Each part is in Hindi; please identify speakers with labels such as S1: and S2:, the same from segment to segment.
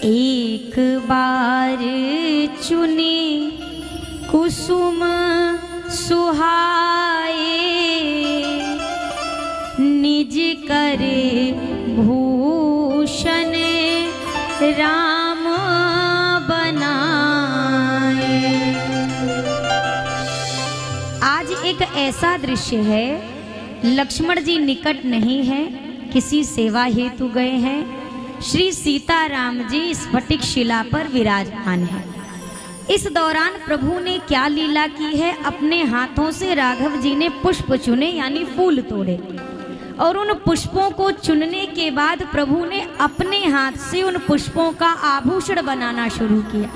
S1: एक बार चुने कुसुम सुहाए, निज करे भूषण राम बनाए। आज एक ऐसा दृश्य है, लक्ष्मण जी निकट नहीं है, किसी सेवा हेतु गए हैं। श्री सीताराम जी स्फटिक शिला पर विराजमान है। इस दौरान प्रभु ने क्या लीला की है, अपने हाथों से राघव जी ने पुष्प चुने यानी फूल तोड़े, और उन पुष्पों को चुनने के बाद प्रभु ने अपने हाथ से उन पुष्पों का आभूषण बनाना शुरू किया।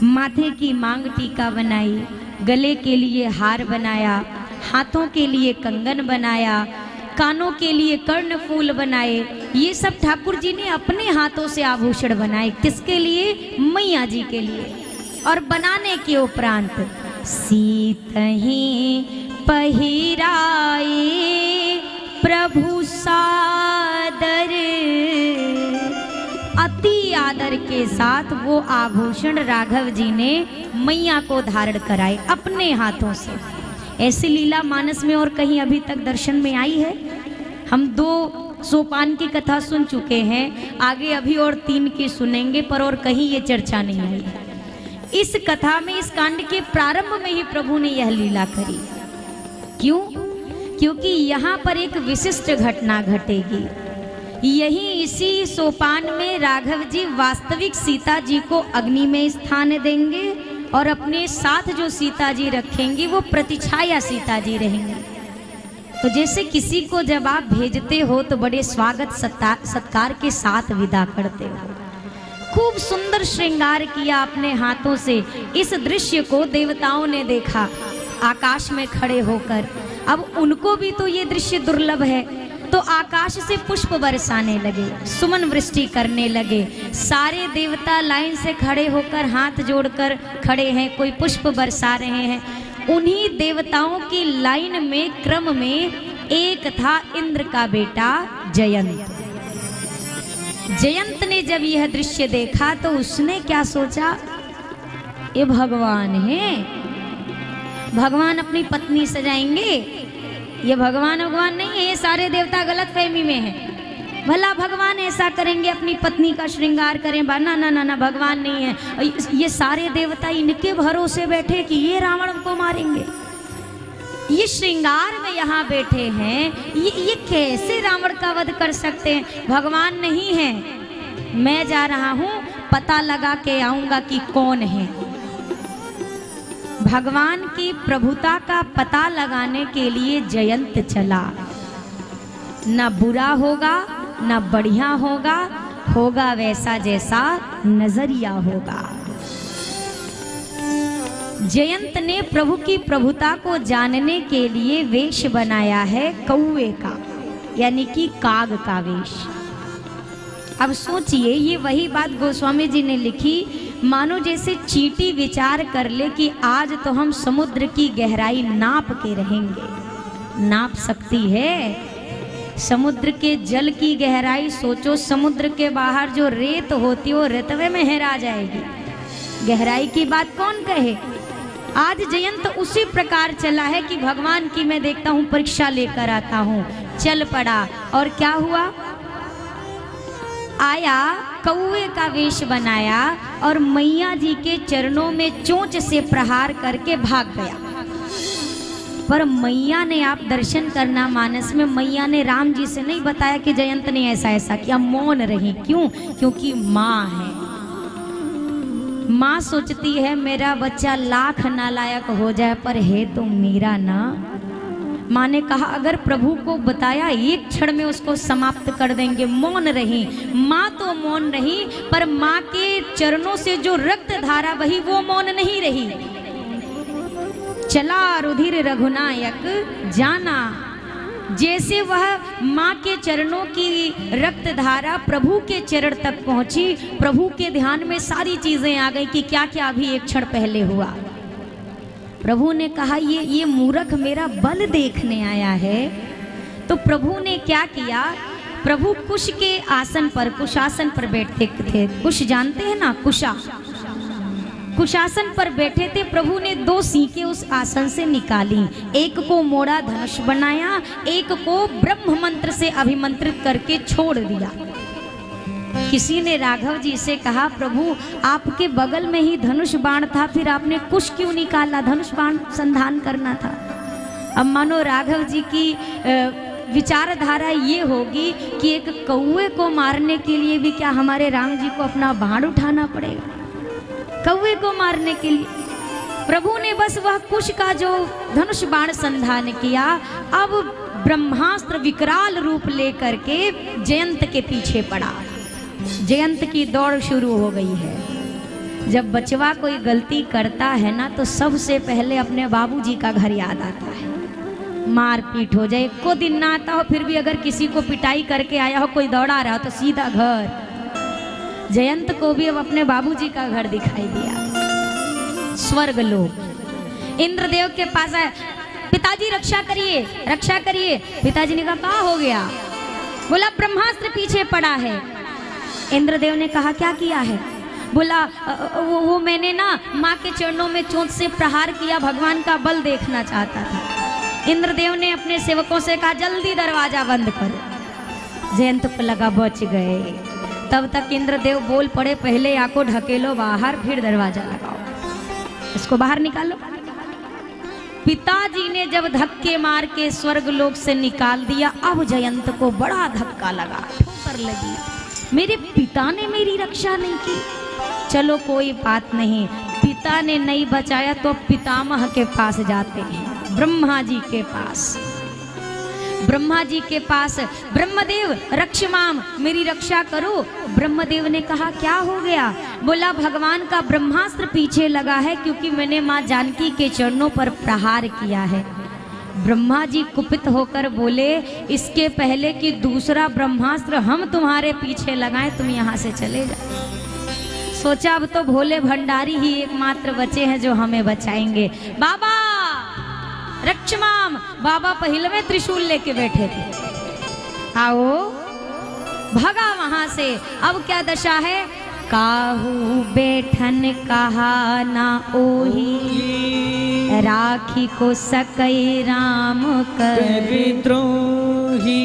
S1: माथे की मांग टीका बनाई, गले के लिए हार बनाया, हाथों के लिए कंगन बनाया, कानों के लिए कर्ण फूल बनाए। ये सब ठाकुर जी ने अपने हाथों से आभूषण बनाए। किसके लिए? मैया जी के लिए। और बनाने के उपरांत सीतहि पहिराए प्रभु सादर, अति आदर के साथ वो आभूषण राघव जी ने मैया को धारण कराए अपने हाथों से। ऐसी लीला मानस में और कहीं अभी तक दर्शन में आई है? हम 2 सोपान की कथा सुन चुके हैं, आगे अभी और 3 की सुनेंगे, पर और कहीं ये चर्चा नहीं आई है। इस कथा में, इस कांड के प्रारंभ में ही प्रभु ने यह लीला करी। क्यों? क्योंकि यहाँ पर एक विशिष्ट घटना घटेगी। यही इसी सोपान में राघव जी वास्तविक सीता जी को अग्नि में स्थान देंगे, और अपने साथ जो सीता जी रखेंगी वो प्रतिछाया सीता जी रहेंगी। तो जैसे किसी को जब आप भेजते हो तो बड़े स्वागत सत्कार के साथ विदा करते हो। खूब सुंदर श्रृंगार किया अपने हाथों से। इस दृश्य को देवताओं ने देखा आकाश में खड़े होकर। अब उनको भी तो ये दृश्य दुर्लभ है, तो आकाश से पुष्प बरसाने लगे, सुमन वृष्टि करने लगे। सारे देवता लाइन से खड़े होकर हाथ जोड़कर खड़े हैं, कोई पुष्प बरसा रहे हैं। उन्हीं देवताओं की लाइन में, क्रम में एक था इंद्र का बेटा जयंत। जयंत ने जब यह दृश्य देखा तो उसने क्या सोचा, ये भगवान है, भगवान अपनी पत्नी सजाएंगे। ये भगवान नहीं है, ये सारे देवता गलत फहमी में है। भला भगवान ऐसा करेंगे अपनी पत्नी का श्रृंगार करें? ना ना ना ना, भगवान नहीं है। ये सारे देवता इनके भरोसे बैठे कि ये रावण को मारेंगे, ये श्रृंगार में यहाँ बैठे हैं, ये कैसे रावण का वध कर सकते हैं? भगवान नहीं है। मैं जा रहा हूँ, पता लगा के आऊंगा कि कौन है। भगवान की प्रभुता का पता लगाने के लिए जयंत चला। न बुरा होगा न बढ़िया होगा, होगा वैसा जैसा नजरिया होगा। जयंत ने प्रभु की प्रभुता को जानने के लिए वेश बनाया है कौवे का, यानी कि काग का वेश। अब सोचिए, ये वही बात गोस्वामी जी ने लिखी, मानो जैसे चींटी विचार कर ले कि आज तो हम समुद्र की गहराई नाप के रहेंगे। नाप सकती है समुद्र के जल की गहराई? सोचो, समुद्र के बाहर जो रेत होती है वो रेतवे में हेरा जाएगी, गहराई की बात कौन कहे। आज जयंत उसी प्रकार चला है कि भगवान की मैं देखता हूँ परीक्षा लेकर आता हूँ। चल पड़ा, और क्या हुआ? आया, कौवे का वेश बनाया और मैया जी के चरणों में चोंच से प्रहार करके भाग गया। पर मैया ने, आप दर्शन करना मानस में, मैया ने राम जी से नहीं बताया कि जयंत ने ऐसा ऐसा किया, मौन रही। क्यों? क्योंकि माँ है। माँ सोचती है मेरा बच्चा लाख नालायक हो जाए पर है तो मेरा ना। माँ ने कहा अगर प्रभु को बताया एक क्षण में उसको समाप्त कर देंगे। मौन रही माँ, तो मौन रही, पर माँ के चरणों से जो रक्त धारा बही वो मौन नहीं रही। चला रुधिर रघुनायक जाना, जैसे वह माँ के चरणों की रक्त धारा प्रभु के चरण तक पहुंची, प्रभु के ध्यान में सारी चीजें आ गई कि क्या क्या अभी एक क्षण पहले हुआ। प्रभु ने कहा ये मूर्ख मेरा बल देखने आया है। तो प्रभु ने क्या किया, प्रभु कुश के आसन पर, कुशासन पर बैठते थे। कुश जानते हैं ना, कुशा, कुशासन पर बैठे थे। प्रभु ने 2 सीखें उस आसन से निकाली, एक को मोड़ा धनुष बनाया, एक को ब्रह्म मंत्र से अभिमंत्रित करके छोड़ दिया। किसी ने राघव जी से कहा, प्रभु आपके बगल में ही धनुष बाण था, फिर आपने कुश क्यों निकाला? धनुष बाण संधान करना था। अब मानो राघव जी की विचारधारा ये होगी कि एक कौवे को मारने के लिए भी क्या हमारे राम जी को अपना बाण उठाना पड़ेगा? कौवे को मारने के लिए प्रभु ने बस वह कुश का जो धनुष बाण संधान किया। अब ब्रह्मास्त्र विकराल रूप लेकर के जयंत के पीछे पड़ा। जयंत की दौड़ शुरू हो गई है। जब बचवा कोई गलती करता है ना, तो सबसे पहले अपने बाबूजी का घर याद आता है। मार पीट हो जाए, को दिन ना आता हो, फिर भी अगर किसी को पिटाई करके आया हो, कोई दौड़ा रहा हो, तो सीधा घर। जयंत को भी अब अपने बाबूजी का घर दिखाई दिया, स्वर्ग लोक। इंद्रदेव के पास आया, पिताजी रक्षा करिए, रक्षा करिए। पिताजी ने कहा, क्या हो गया? बोला, ब्रह्मास्त्र पीछे पड़ा है। इंद्रदेव ने कहा, क्या किया है? बोला, वो मैंने ना माँ के चरणों में चोंच से प्रहार किया, भगवान का बल देखना चाहता था। इंद्रदेव ने अपने सेवकों से कहा, जल्दी दरवाजा बंद करो। जयंत को लगा बच गए। तब तक इंद्रदेव बोल पड़े, पहले आको ढकेलो बाहर, फिर दरवाजा लगाओ, इसको बाहर निकालो। पिताजी ने जब धक्के मार के स्वर्ग लोक से निकाल दिया, अब जयंत को बड़ा धक्का लगा, ठोकर लगी। मेरे पिता ने मेरी रक्षा नहीं की। चलो कोई बात नहीं, पिता ने नहीं बचाया तो पितामह के पास जाते हैं, ब्रह्मा जी के पास। ब्रह्मा जी के पास, ब्रह्मदेव रक्षमाम, मेरी रक्षा करो। ब्रह्मदेव ने कहा, क्या हो गया? बोला, भगवान का ब्रह्मास्त्र पीछे लगा है, क्योंकि मैंने माँ जानकी के चरणों पर प्रहार किया है। ब्रह्मा जी कुपित होकर बोले, इसके पहले कि दूसरा ब्रह्मास्त्र हम तुम्हारे पीछे लगाएं, तुम यहाँ से चले जाओ। सोचा अब तो भोले भंडारी ही एकमात्र बचे हैं जो हमें बचाएंगे। बाबा रक्षमाम, बाबा पहिलवे त्रिशूल लेके बैठे थे। आओ, भगा वहां से। अब क्या दशा है? काहू बैठन कहा ना ओही, राखी को सकई राम कर
S2: विद्रोही।